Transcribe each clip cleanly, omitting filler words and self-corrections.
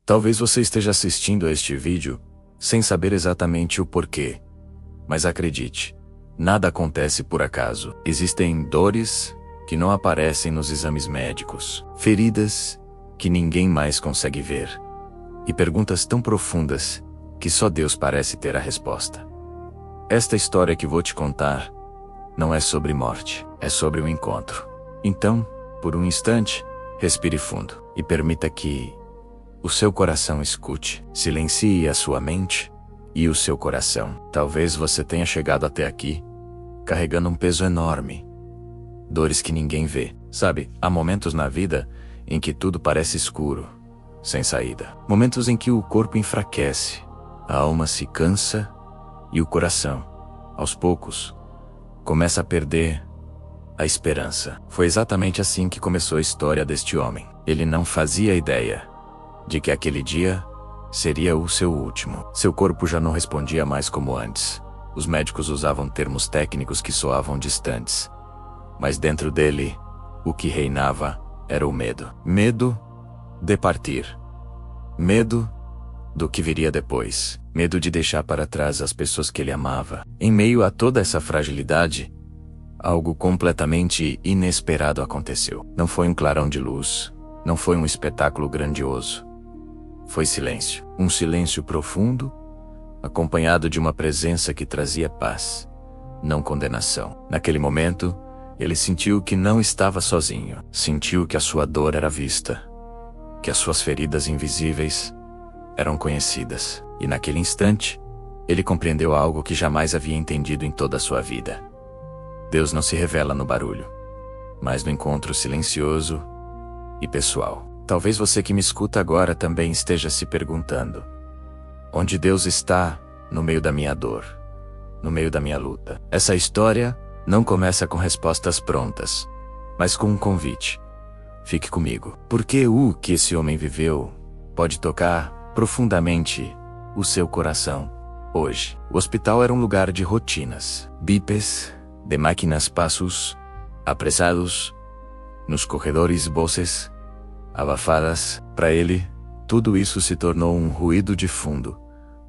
Talvez você esteja assistindo a este vídeo sem saber exatamente o porquê. Mas acredite, nada acontece por acaso. Existem dores que não aparecem nos exames médicos, feridas que ninguém mais consegue ver, e perguntas tão profundas que só Deus parece ter a resposta. Esta história que vou te contar não é sobre morte, é sobre um encontro. Então, por um instante, respire fundo e permita que o seu coração escute. Silencie a sua mente e o seu coração. Talvez você tenha chegado até aqui carregando um peso enorme, dores que ninguém vê. Sabe, há momentos na vida em que tudo parece escuro, sem saída. Momentos em que o corpo enfraquece, a alma se cansa e o coração, aos poucos, começa a perder a esperança. Foi exatamente assim que começou a história deste homem. Ele não fazia ideia de que aquele dia seria o seu último. Seu corpo já não respondia mais como antes. Os médicos usavam termos técnicos que soavam distantes. Mas dentro dele, o que reinava era o medo. Medo de partir. Medo do que viria depois. Medo de deixar para trás as pessoas que ele amava. Em meio a toda essa fragilidade, algo completamente inesperado aconteceu. Não foi um clarão de luz. Não foi um espetáculo grandioso. Foi silêncio. Um silêncio profundo, acompanhado de uma presença que trazia paz, não condenação. Naquele momento, ele sentiu que não estava sozinho. Sentiu que a sua dor era vista, que as suas feridas invisíveis eram conhecidas. E naquele instante, ele compreendeu algo que jamais havia entendido em toda a sua vida. Deus não se revela no barulho, mas no encontro silencioso e pessoal. Talvez você que me escuta agora também esteja se perguntando: onde Deus está no meio da minha dor, no meio da minha luta? Essa história não começa com respostas prontas, mas com um convite. Fique comigo, porque o que esse homem viveu pode tocar profundamente o seu coração hoje. O hospital era um lugar de rotinas, bipes, de máquinas, passos apressados, nos corredores vozes abafadas. Para ele, tudo isso se tornou um ruído de fundo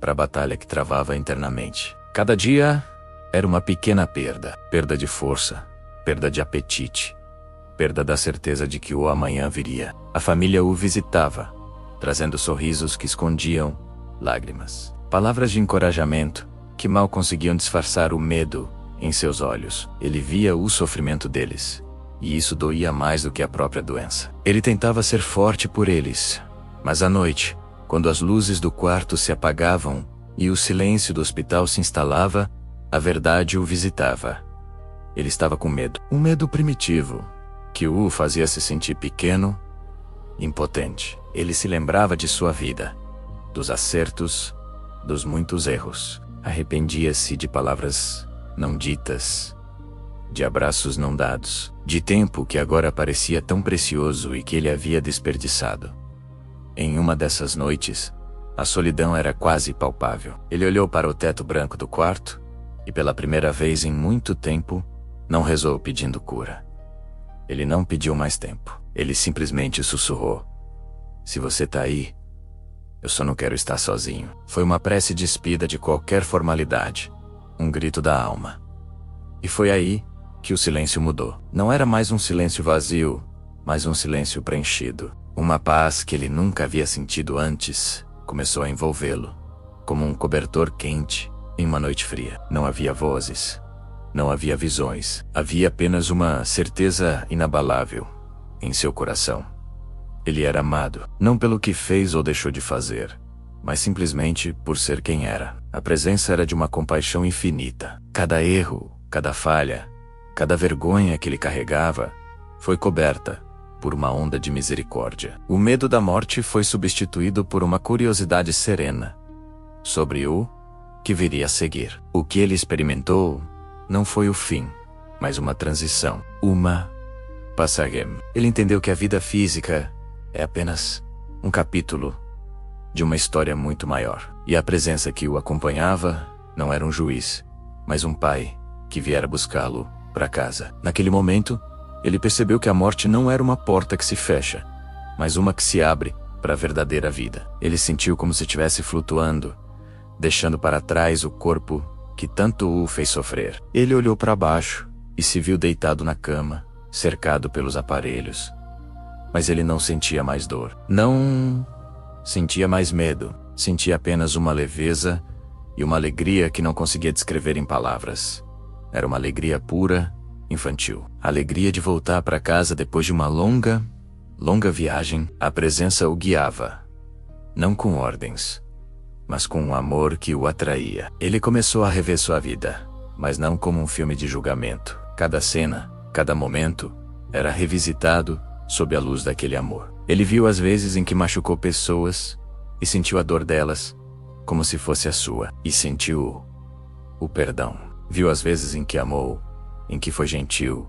para a batalha que travava internamente. Cada dia era uma pequena perda. Perda de força, perda de apetite, perda da certeza de que o amanhã viria. A família o visitava, trazendo sorrisos que escondiam lágrimas. Palavras de encorajamento que mal conseguiam disfarçar o medo em seus olhos. Ele via o sofrimento deles, e isso doía mais do que a própria doença. Ele tentava ser forte por eles, mas à noite, quando as luzes do quarto se apagavam e o silêncio do hospital se instalava, a verdade o visitava. Ele estava com medo. Um medo primitivo, que o fazia se sentir pequeno, impotente. Ele se lembrava de sua vida, dos acertos, dos muitos erros. Arrependia-se de palavras não ditas, de abraços não dados, de tempo que agora parecia tão precioso e que ele havia desperdiçado. Em uma dessas noites, a solidão era quase palpável. Ele olhou para o teto branco do quarto e, pela primeira vez em muito tempo, não rezou pedindo cura. Ele não pediu mais tempo. Ele simplesmente sussurrou: se você tá aí, eu só não quero estar sozinho. Foi uma prece despida de qualquer formalidade, um grito da alma. E foi aí que o silêncio mudou. Não era mais um silêncio vazio, mas um silêncio preenchido. Uma paz que ele nunca havia sentido antes começou a envolvê-lo, como um cobertor quente em uma noite fria. Não havia vozes, não havia visões. Havia apenas uma certeza inabalável em seu coração. Ele era amado, não pelo que fez ou deixou de fazer, mas simplesmente por ser quem era. A presença era de uma compaixão infinita. Cada erro, cada falha, cada vergonha que ele carregava foi coberta por uma onda de misericórdia. O medo da morte foi substituído por uma curiosidade serena sobre o que viria a seguir. O que ele experimentou não foi o fim, mas uma transição, uma passagem. Ele entendeu que a vida física é apenas um capítulo de uma história muito maior. E a presença que o acompanhava não era um juiz, mas um pai que viera buscá-lo para casa. Naquele momento, ele percebeu que a morte não era uma porta que se fecha, mas uma que se abre para a verdadeira vida. Ele sentiu como se estivesse flutuando, deixando para trás o corpo que tanto o fez sofrer. Ele olhou para baixo e se viu deitado na cama, cercado pelos aparelhos. Mas ele não sentia mais dor. Não sentia mais medo. Sentia apenas uma leveza e uma alegria que não conseguia descrever em palavras. Era uma alegria pura, infantil. A alegria de voltar para casa depois de uma longa viagem. A presença o guiava, não com ordens, mas com um amor que o atraía. Ele começou a rever sua vida, mas não como um filme de julgamento. Cada cena, cada momento, era revisitado sob a luz daquele amor. Ele viu as vezes em que machucou pessoas e sentiu a dor delas como se fosse a sua. E sentiu o perdão. Viu as vezes em que amou, em que foi gentil.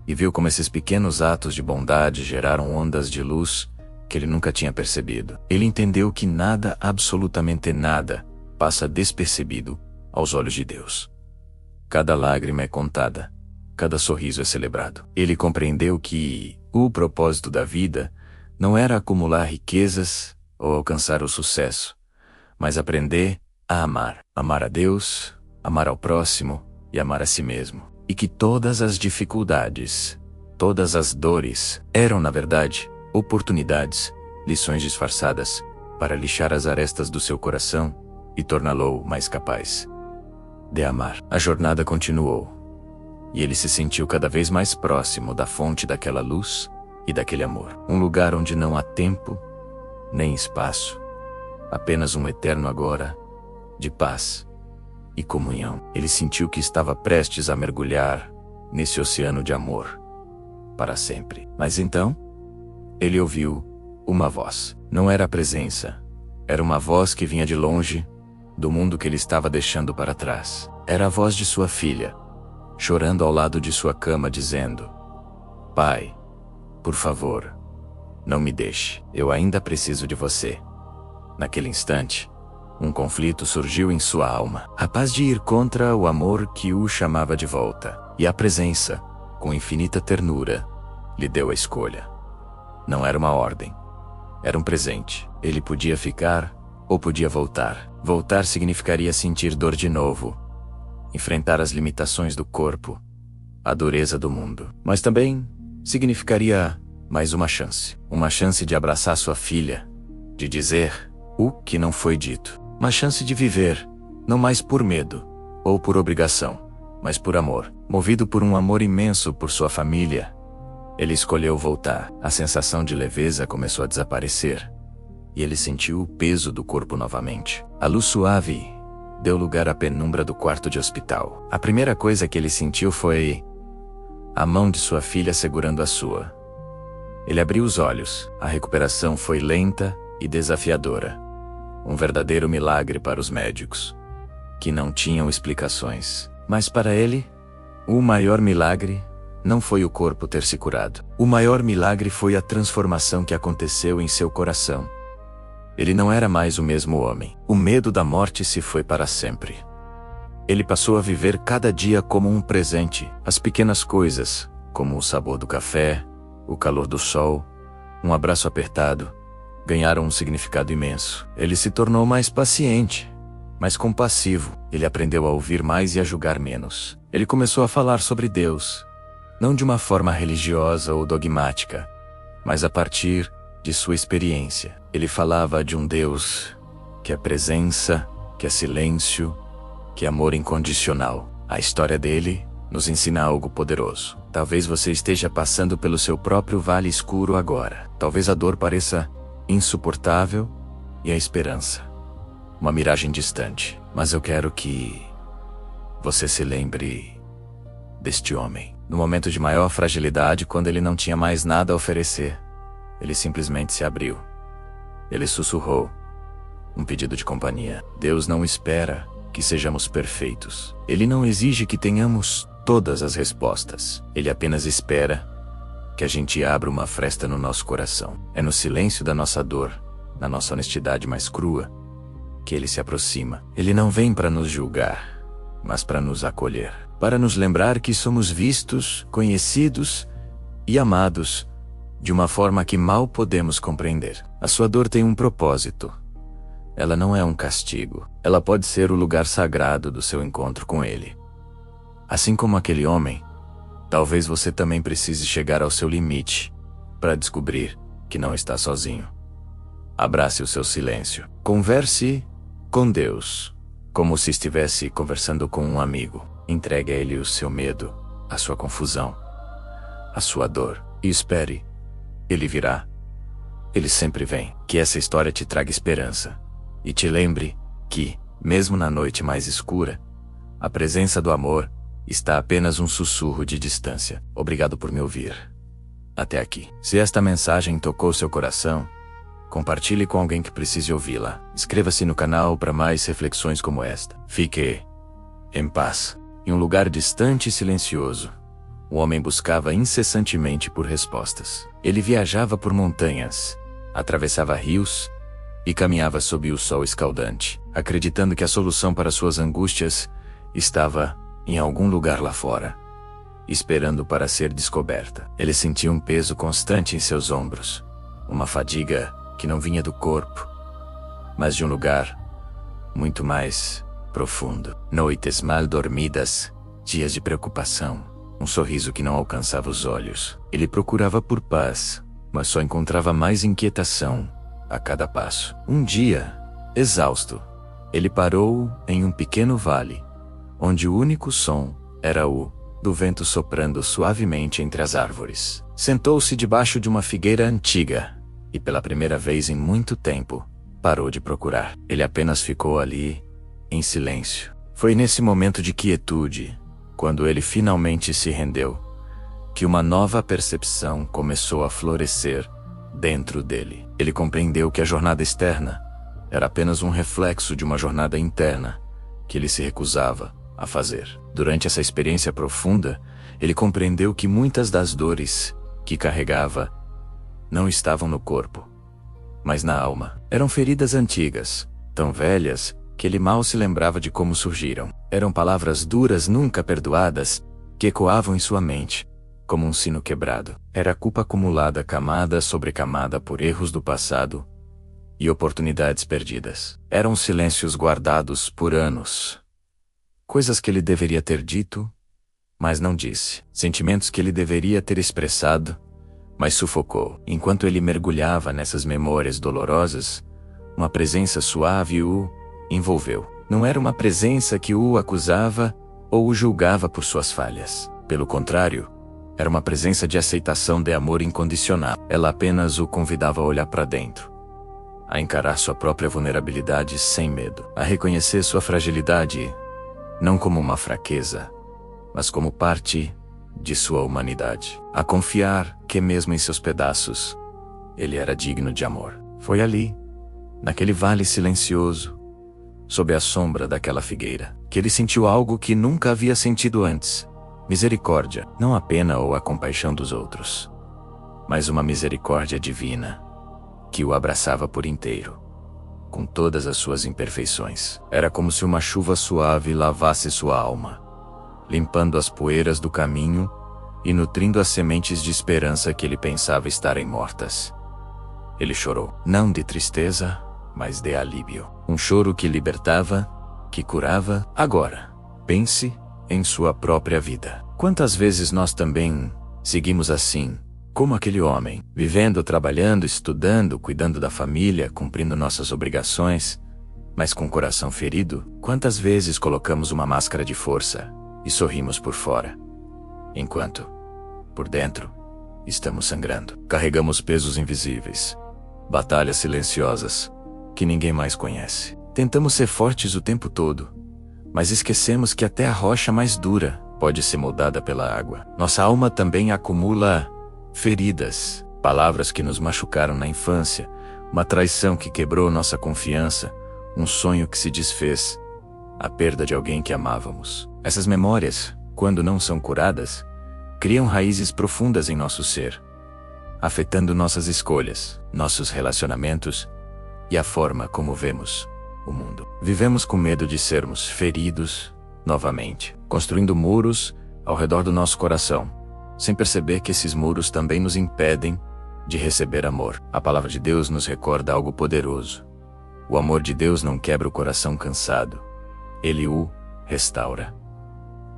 E viu como esses pequenos atos de bondade geraram ondas de luz que ele nunca tinha percebido. Ele entendeu que nada, absolutamente nada, passa despercebido aos olhos de Deus. Cada lágrima é contada, cada sorriso é celebrado. Ele compreendeu que o propósito da vida não era acumular riquezas ou alcançar o sucesso, mas aprender a amar. Amar a Deus, amar ao próximo e amar a si mesmo. E que todas as dificuldades, todas as dores, eram na verdade oportunidades, lições disfarçadas, para lixar as arestas do seu coração e torná-lo mais capaz de amar. A jornada continuou, e ele se sentiu cada vez mais próximo da fonte daquela luz e daquele amor. Um lugar onde não há tempo, nem espaço, apenas um eterno agora, de paz e comunhão. Ele sentiu que estava prestes a mergulhar nesse oceano de amor para sempre. Mas então, ele ouviu uma voz. Não era a presença. Era uma voz que vinha de longe, do mundo que ele estava deixando para trás. Era a voz de sua filha, chorando ao lado de sua cama, dizendo: Pai, por favor, não me deixe. Eu ainda preciso de você. Naquele instante, um conflito surgiu em sua alma. Capaz de ir contra o amor que o chamava de volta. E a presença, com infinita ternura, lhe deu a escolha. Não era uma ordem. Era um presente. Ele podia ficar ou podia voltar. Voltar significaria sentir dor de novo, enfrentar as limitações do corpo, a dureza do mundo. Mas também significaria mais uma chance. Uma chance de abraçar sua filha, de dizer o que não foi dito. Uma chance de viver, não mais por medo ou por obrigação, mas por amor. Movido por um amor imenso por sua família, ele escolheu voltar. A sensação de leveza começou a desaparecer, e ele sentiu o peso do corpo novamente. A luz suave deu lugar à penumbra do quarto de hospital. A primeira coisa que ele sentiu foi a mão de sua filha segurando a sua. Ele abriu os olhos. A recuperação foi lenta e desafiadora. Um verdadeiro milagre para os médicos, que não tinham explicações. Mas para ele, o maior milagre não foi o corpo ter se curado. O maior milagre foi a transformação que aconteceu em seu coração. Ele não era mais o mesmo homem. O medo da morte se foi para sempre. Ele passou a viver cada dia como um presente. As pequenas coisas, como o sabor do café, o calor do sol, um abraço apertado, ganharam um significado imenso. Ele se tornou mais paciente, mais compassivo. Ele aprendeu a ouvir mais e a julgar menos. Ele começou a falar sobre Deus, não de uma forma religiosa ou dogmática, mas a partir de sua experiência. Ele falava de um Deus que é presença, que é silêncio, que é amor incondicional. A história dele nos ensina algo poderoso. Talvez você esteja passando pelo seu próprio vale escuro agora. Talvez a dor pareça insuportável e a esperança uma miragem distante. Mas eu quero que você se lembre deste homem. No momento de maior fragilidade, quando ele não tinha mais nada a oferecer, ele simplesmente se abriu. Ele sussurrou um pedido de companhia. Deus não espera que sejamos perfeitos. Ele não exige que tenhamos todas as respostas. Ele apenas espera que a gente abra uma fresta no nosso coração. É no silêncio da nossa dor, na nossa honestidade mais crua, que ele se aproxima. Ele não vem para nos julgar, mas para nos acolher. Para nos lembrar que somos vistos, conhecidos e amados de uma forma que mal podemos compreender. A sua dor tem um propósito. Ela não é um castigo. Ela pode ser o lugar sagrado do seu encontro com Ele. Assim como aquele homem, talvez você também precise chegar ao seu limite para descobrir que não está sozinho. Abrace o seu silêncio. Converse com Deus, como se estivesse conversando com um amigo. Entregue a Ele o seu medo, a sua confusão, a sua dor. E espere. Ele virá. Ele sempre vem. Que essa história te traga esperança. E te lembre que, mesmo na noite mais escura, a presença do amor está a apenas um sussurro de distância. Obrigado por me ouvir. Até aqui. Se esta mensagem tocou seu coração, compartilhe com alguém que precise ouvi-la. Inscreva-se no canal para mais reflexões como esta. Fique em paz. Em um lugar distante e silencioso, o homem buscava incessantemente por respostas. Ele viajava por montanhas, atravessava rios e caminhava sob o sol escaldante, acreditando que a solução para suas angústias estava em algum lugar lá fora, esperando para ser descoberta. Ele sentia um peso constante em seus ombros, uma fadiga que não vinha do corpo, mas de um lugar muito mais profundo. Noites mal dormidas, dias de preocupação, um sorriso que não alcançava os olhos. Ele procurava por paz, mas só encontrava mais inquietação a cada passo. Um dia, exausto, ele parou em um pequeno vale, onde o único som era o do vento soprando suavemente entre as árvores. Sentou-se debaixo de uma figueira antiga e, pela primeira vez em muito tempo, parou de procurar. Ele apenas ficou ali, em silêncio. Foi nesse momento de quietude, quando ele finalmente se rendeu, que uma nova percepção começou a florescer dentro dele. Ele compreendeu que a jornada externa era apenas um reflexo de uma jornada interna que ele se recusava a fazer. Durante essa experiência profunda, ele compreendeu que muitas das dores que carregava não estavam no corpo, mas na alma. Eram feridas antigas, tão velhas que ele mal se lembrava de como surgiram. Eram palavras duras nunca perdoadas, que ecoavam em sua mente, como um sino quebrado. Era culpa acumulada camada sobre camada por erros do passado e oportunidades perdidas. Eram silêncios guardados por anos. Coisas que ele deveria ter dito, mas não disse. Sentimentos que ele deveria ter expressado, mas sufocou. Enquanto ele mergulhava nessas memórias dolorosas, uma presença suave o envolveu. Não era uma presença que o acusava ou o julgava por suas falhas. Pelo contrário, era uma presença de aceitação de amor incondicional. Ela apenas o convidava a olhar para dentro, a encarar sua própria vulnerabilidade sem medo, a reconhecer sua fragilidade não como uma fraqueza, mas como parte de sua humanidade, a confiar que mesmo em seus pedaços, ele era digno de amor. Foi ali, naquele vale silencioso, sob a sombra daquela figueira, que ele sentiu algo que nunca havia sentido antes: misericórdia. Não a pena ou a compaixão dos outros, mas uma misericórdia divina, que o abraçava por inteiro, com todas as suas imperfeições. Era como se uma chuva suave lavasse sua alma, limpando as poeiras do caminho e nutrindo as sementes de esperança que ele pensava estarem mortas. Ele chorou, não de tristeza, mas de alívio. Um choro que libertava, que curava. Agora, pense em sua própria vida. Quantas vezes nós também seguimos assim, como aquele homem, vivendo, trabalhando, estudando, cuidando da família, cumprindo nossas obrigações, mas com o coração ferido? Quantas vezes colocamos uma máscara de força e sorrimos por fora, enquanto, por dentro, estamos sangrando? Carregamos pesos invisíveis, batalhas silenciosas, que ninguém mais conhece. Tentamos ser fortes o tempo todo, mas esquecemos que até a rocha mais dura pode ser moldada pela água. Nossa alma também acumula feridas, palavras que nos machucaram na infância, uma traição que quebrou nossa confiança, um sonho que se desfez, a perda de alguém que amávamos. Essas memórias, quando não são curadas, criam raízes profundas em nosso ser, afetando nossas escolhas, nossos relacionamentos e a forma como vemos o mundo. Vivemos com medo de sermos feridos novamente, construindo muros ao redor do nosso coração, sem perceber que esses muros também nos impedem de receber amor. A palavra de Deus nos recorda algo poderoso. O amor de Deus não quebra o coração cansado. Ele o restaura.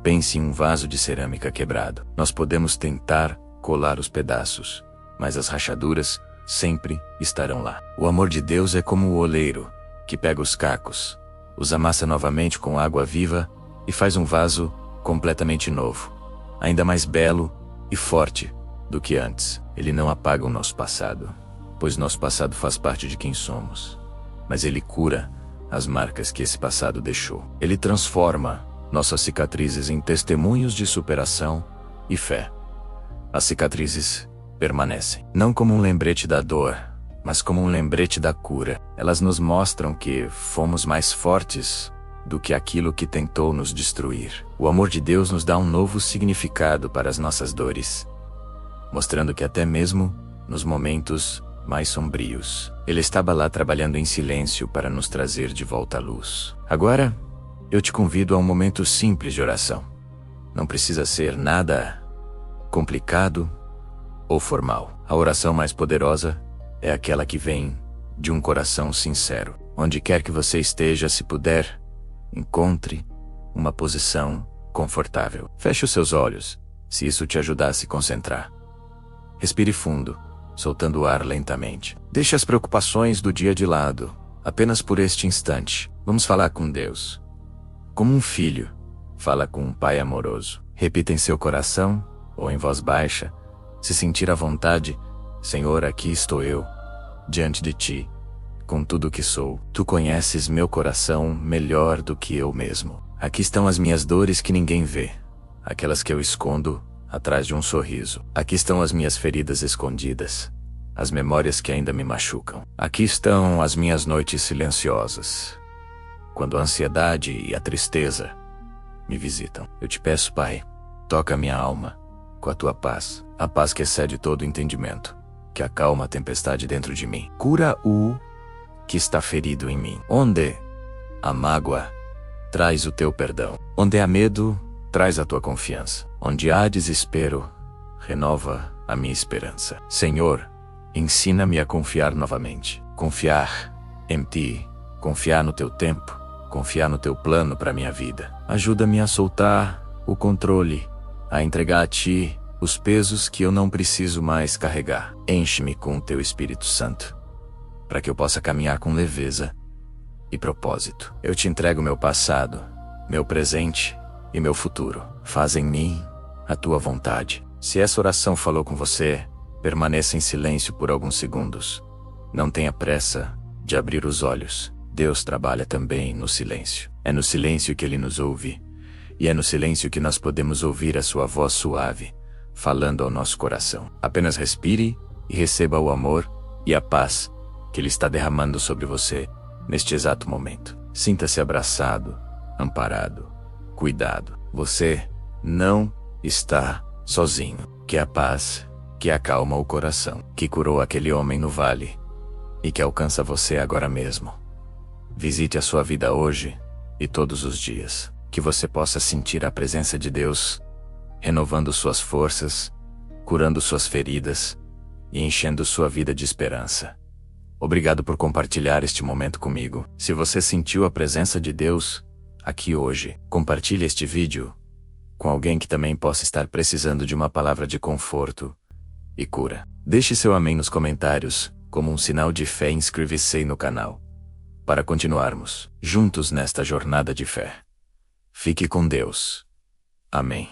Pense em um vaso de cerâmica quebrado. Nós podemos tentar colar os pedaços, mas as rachaduras sempre estarão lá. O amor de Deus é como o oleiro, que pega os cacos, os amassa novamente com água viva e faz um vaso completamente novo, ainda mais belo e forte do que antes. Ele não apaga o nosso passado, pois nosso passado faz parte de quem somos, mas ele cura as marcas que esse passado deixou. Ele transforma nossas cicatrizes em testemunhos de superação e fé. As cicatrizes permanecem, não como um lembrete da dor, mas como um lembrete da cura. Elas nos mostram que fomos mais fortes do que aquilo que tentou nos destruir. O amor de Deus nos dá um novo significado para as nossas dores, mostrando que até mesmo nos momentos mais sombrios, Ele estava lá trabalhando em silêncio para nos trazer de volta à luz. Agora, eu te convido a um momento simples de oração. Não precisa ser nada complicado ou formal. A oração mais poderosa é aquela que vem de um coração sincero. Onde quer que você esteja, se puder, encontre uma posição confortável. Feche os seus olhos, se isso te ajudar a se concentrar. Respire fundo, soltando o ar lentamente. Deixe as preocupações do dia de lado, apenas por este instante. Vamos falar com Deus. Como um filho fala com um pai amoroso. Repita em seu coração, ou em voz baixa, se sentir à vontade: Senhor, aqui estou eu, diante de ti, com tudo o que sou. Tu conheces meu coração melhor do que eu mesmo. Aqui estão as minhas dores que ninguém vê, aquelas que eu escondo atrás de um sorriso. Aqui estão as minhas feridas escondidas, as memórias que ainda me machucam. Aqui estão as minhas noites silenciosas, quando a ansiedade e a tristeza me visitam. Eu te peço, Pai, toca minha alma com a tua paz, a paz que excede todo entendimento, que acalma a tempestade dentro de mim. Cura o que está ferido em mim. Onde há mágoa, traz o teu perdão. Onde há medo, traz a tua confiança. Onde há desespero, renova a minha esperança. Senhor, ensina-me a confiar novamente. Confiar em ti, confiar no teu tempo, confiar no teu plano para minha vida. Ajuda-me a soltar o controle, a entregar a ti os pesos que eu não preciso mais carregar. Enche-me com o teu Espírito Santo, para que eu possa caminhar com leveza e propósito. Eu te entrego meu passado, meu presente e meu futuro. Faz em mim a tua vontade. Se essa oração falou com você, permaneça em silêncio por alguns segundos. Não tenha pressa de abrir os olhos. Deus trabalha também no silêncio. É no silêncio que Ele nos ouve, e é no silêncio que nós podemos ouvir a sua voz suave, falando ao nosso coração. Apenas respire e receba o amor e a paz que Ele está derramando sobre você neste exato momento. Sinta-se abraçado, amparado, cuidado. Você não está sozinho. Que a paz que acalma o coração, que curou aquele homem no vale e que alcança você agora mesmo, visite a sua vida hoje e todos os dias. Que você possa sentir a presença de Deus, renovando suas forças, curando suas feridas e enchendo sua vida de esperança. Obrigado por compartilhar este momento comigo. Se você sentiu a presença de Deus aqui hoje, compartilhe este vídeo com alguém que também possa estar precisando de uma palavra de conforto e cura. Deixe seu amém nos comentários, como um sinal de fé, e inscreva-se no canal, para continuarmos juntos nesta jornada de fé. Fique com Deus. Amém.